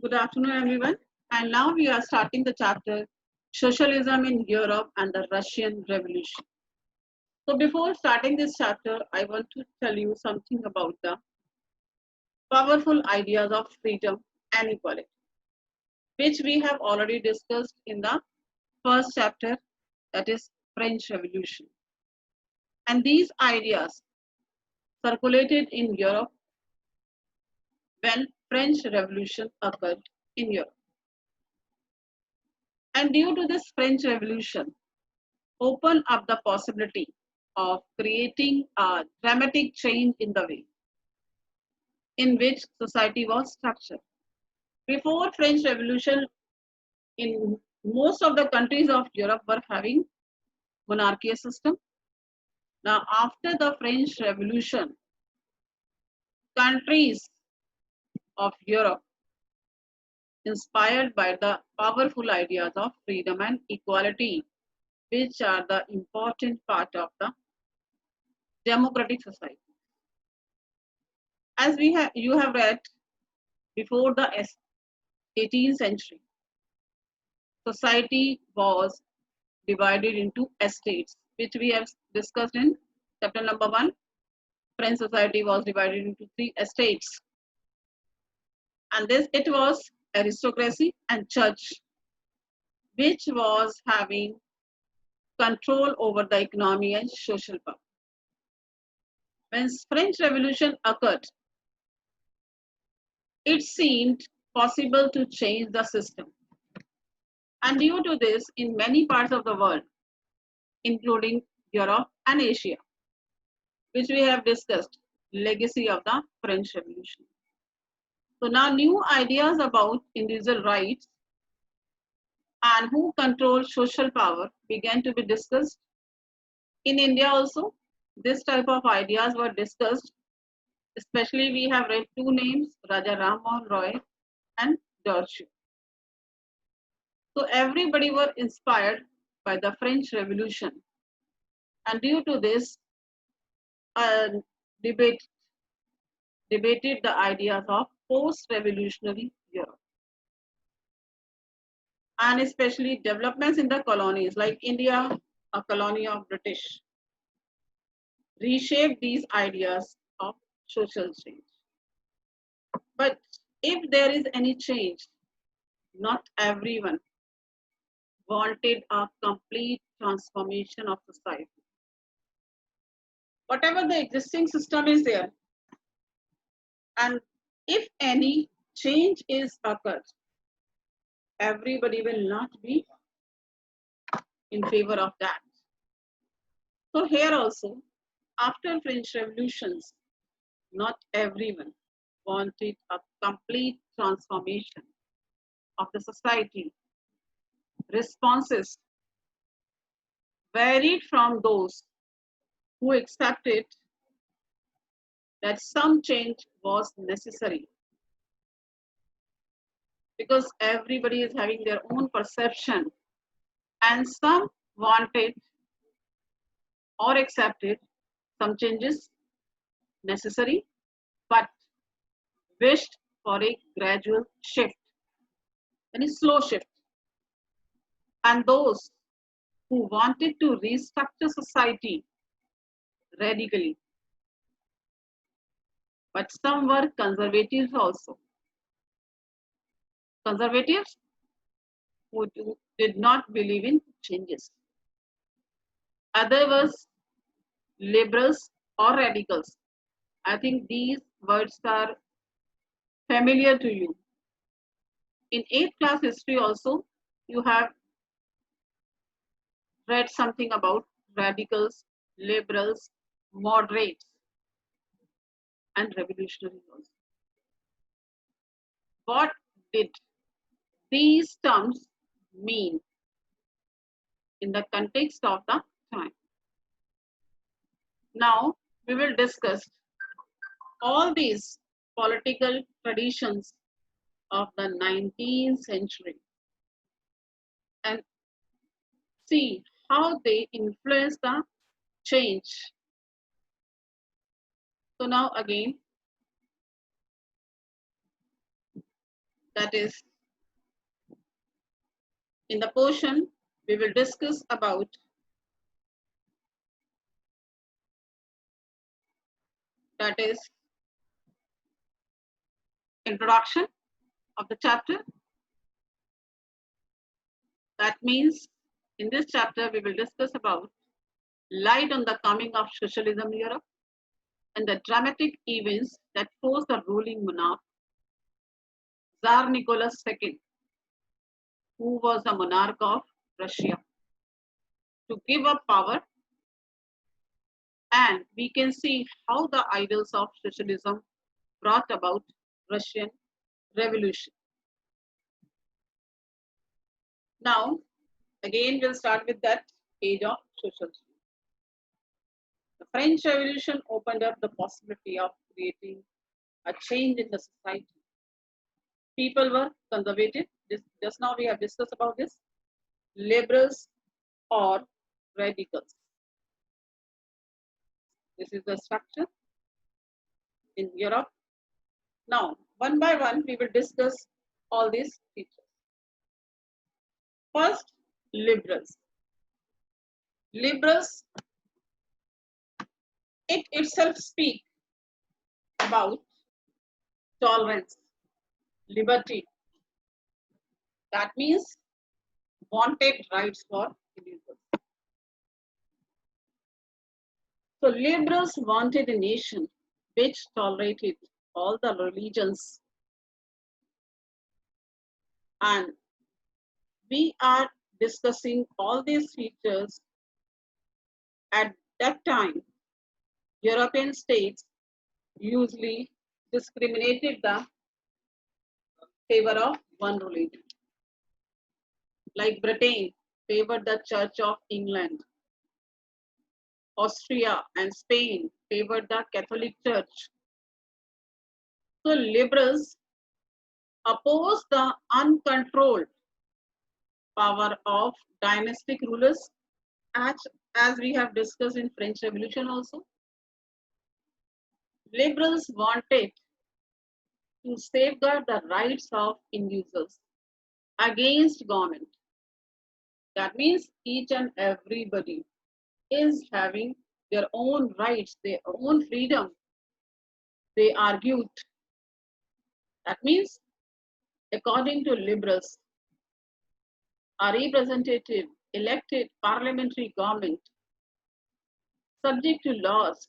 Good afternoon, everyone. And now we are starting the chapter Socialism in Europe and the Russian Revolution. So, before starting this chapter, I want to tell you something about the powerful ideas of freedom and equality, which we have already discussed in the first chapter, that is French Revolution. And these ideas circulated in Europe when French Revolution occurred in Europe. And due to this French Revolution, open up the possibility of creating a dramatic change in the way in which society was structured. Before French Revolution, in most of the countries of Europe were having monarchy system. Now, after the French Revolution, countries of Europe, inspired by the powerful ideas of freedom and equality, which are the important part of the democratic society. As you have read before the 18th century, society was divided into estates, which we have discussed in chapter number 1. French society was divided into 3 estates, and this it was aristocracy and church, which was having control over the economy and social power. When French Revolution occurred, it seemed possible to change the system. And due to this, in many parts of the world, including Europe and Asia, which we have discussed, legacy of the French Revolution. So now new ideas about individual rights and who controls social power began to be discussed. In India also, this type of ideas were discussed. Especially we have read two names, Raja Ram Mohan Roy and Dorchu. So everybody were inspired by the French Revolution. And due to this, uh, debate debated the ideas of post-revolutionary Europe, and especially developments in the colonies like India, a colony of British, reshaped these ideas of social change. But if there is any change, not everyone wanted a complete transformation of society. Whatever the existing system is there, and if any change is occurred, everybody will not be in favor of that. So here also, after French revolutions, not everyone wanted a complete transformation of the society. Responses varied from those who accepted that some change was necessary because everybody is having their own perception, and some wanted or accepted some changes necessary but wished for a gradual shift and a slow shift, and those who wanted to restructure society radically, but some were conservatives also. Conservatives who did not believe in changes. Other was liberals or radicals. I think these words are familiar to you. In 8th class history also, you have read something about radicals, liberals, moderates, and revolutionaries also. What did these terms mean in the context of the time? Now we will discuss all these political traditions of the 19th century and see how they influence the change. So now again, That is, in the portion, we will discuss about that is introduction of the chapter. That means in this chapter, we will discuss about light on the coming of socialism in Europe and the dramatic events that forced the ruling monarch, Tsar Nicholas II, who was the monarch of Russia, to give up power. And we can see how the ideals of socialism brought about Russian Revolution. Now, again, we'll start with that age of socialism. The French Revolution opened up the possibility of creating a change in the society. People were conservative. Just now we have discussed about this. Liberals or radicals. This is the structure in Europe. Now, one by one, we will discuss all these features. First, liberals. Liberals, it itself speaks about tolerance, liberty. That means wanted rights for individuals. So liberals wanted a nation which tolerated all the religions, and we are discussing all these features. At that time, European states usually discriminated the favor of one religion. Like Britain favored the Church of England. Austria and Spain favored the Catholic Church. So liberals opposed the uncontrolled power of dynastic rulers, as we have discussed in French Revolution also. Liberals wanted to safeguard the rights of individuals against government. That means each and everybody is having their own rights, their own freedom. They argued. That means, according to liberals, a representative elected parliamentary government subject to laws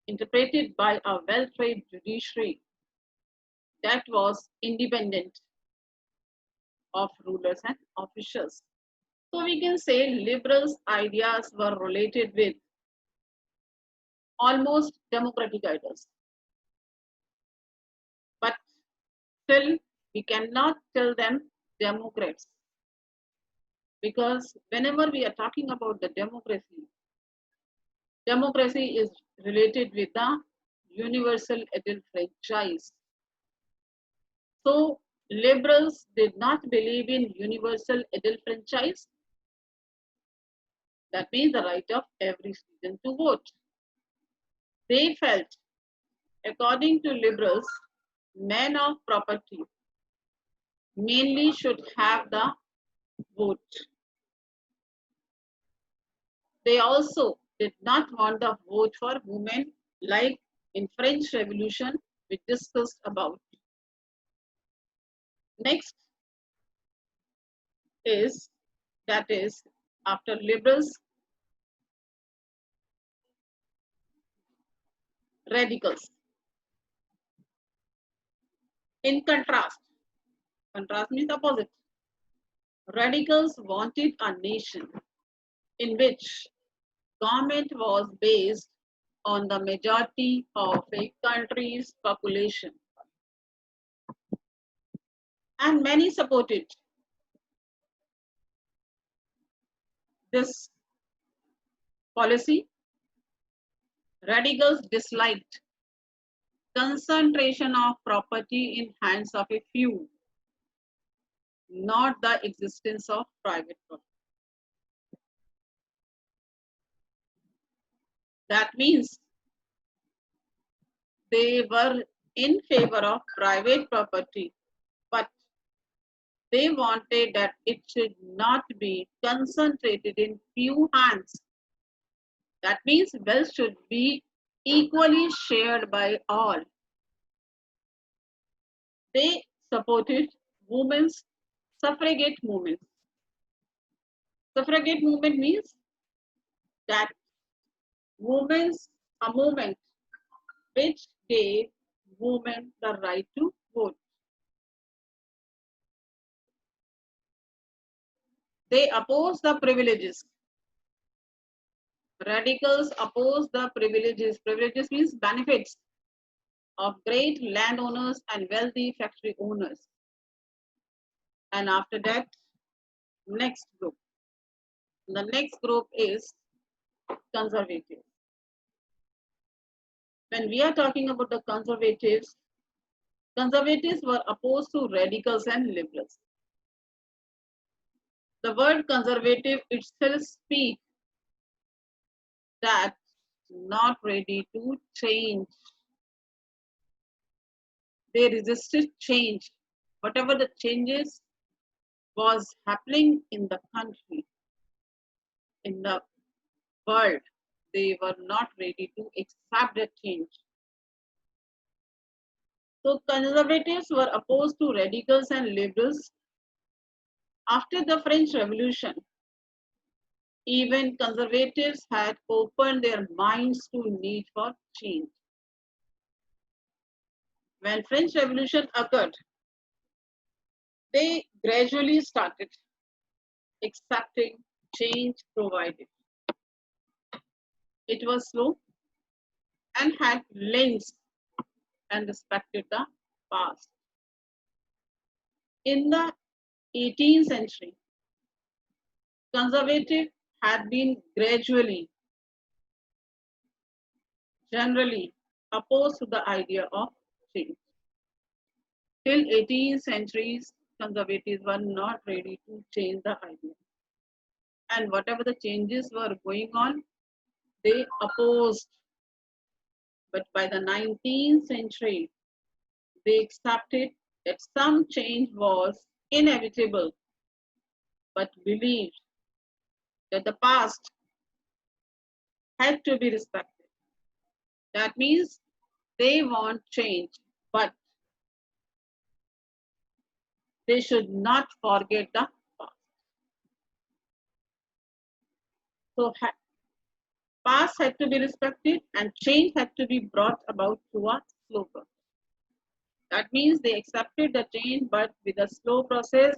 interpreted by a well-trained judiciary that was independent of rulers and officials. So we can say liberals' ideas were related with almost democratic ideas. But still, we cannot tell them Democrats, because whenever we are talking about the democracy, democracy is related with the universal adult franchise. So liberals did not believe in universal adult franchise. That means the right of every citizen to vote. They felt, according to liberals, men of property mainly should have the vote. They also did not want the vote for women, like in French Revolution we discussed about. Next is, that is, after liberals, radicals. In contrast means opposite. Radicals wanted a nation in which government was based on the majority of a country's population. And many supported this policy. Radicals disliked concentration of property in hands of a few, not the existence of private property. That means they were in favor of private property, but They wanted that it should not be concentrated in few hands. That means wealth should be equally shared by all. They supported women's suffragette movement. Suffragette movement means that women's a movement which gave women the right to vote. They opposed the privileges. Radicals oppose the privileges. Privileges means benefits of great landowners and wealthy factory owners. And after that, next group. The next group is conservatives. When we are talking about the conservatives, conservatives were opposed to radicals and liberals. The word conservative itself speaks that not ready to change. They resisted change. Whatever the changes was happening in the country, in the world, they were not ready to accept the change. So conservatives were opposed to radicals and liberals. After the French Revolution, even conservatives had opened their minds to need for change. When French Revolution occurred, they gradually started accepting change provided. It was slow and had links and respected the past. In the 18th century, conservative had been gradually, generally opposed to the idea of change. Till 18th centuries, conservatives were not ready to change the idea. And whatever the changes were going on, they opposed. But by the 19th century, they accepted that some change was inevitable, but believed that the past had to be respected. That means they want change, but they should not forget the past. So past had to be respected and change had to be brought about through a slow process. That means they accepted the change, but with a slow process,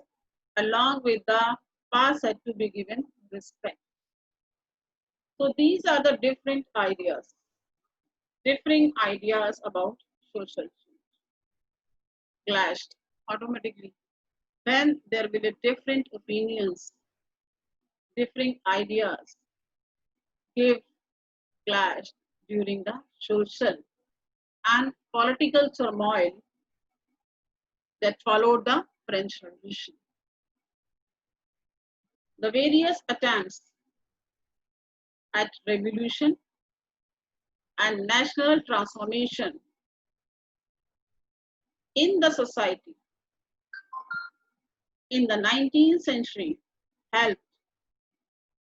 along with the past had to be given respect. So these are the different ideas, differing ideas about social change. Clashed automatically. When there will be different opinions, differing ideas, give clash during the social and political turmoil that followed the French Revolution. The various attempts at revolution and national transformation in the society in the 19th century helped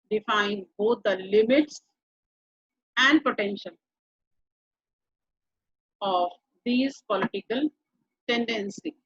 define both the limits and potential of these political tendencies.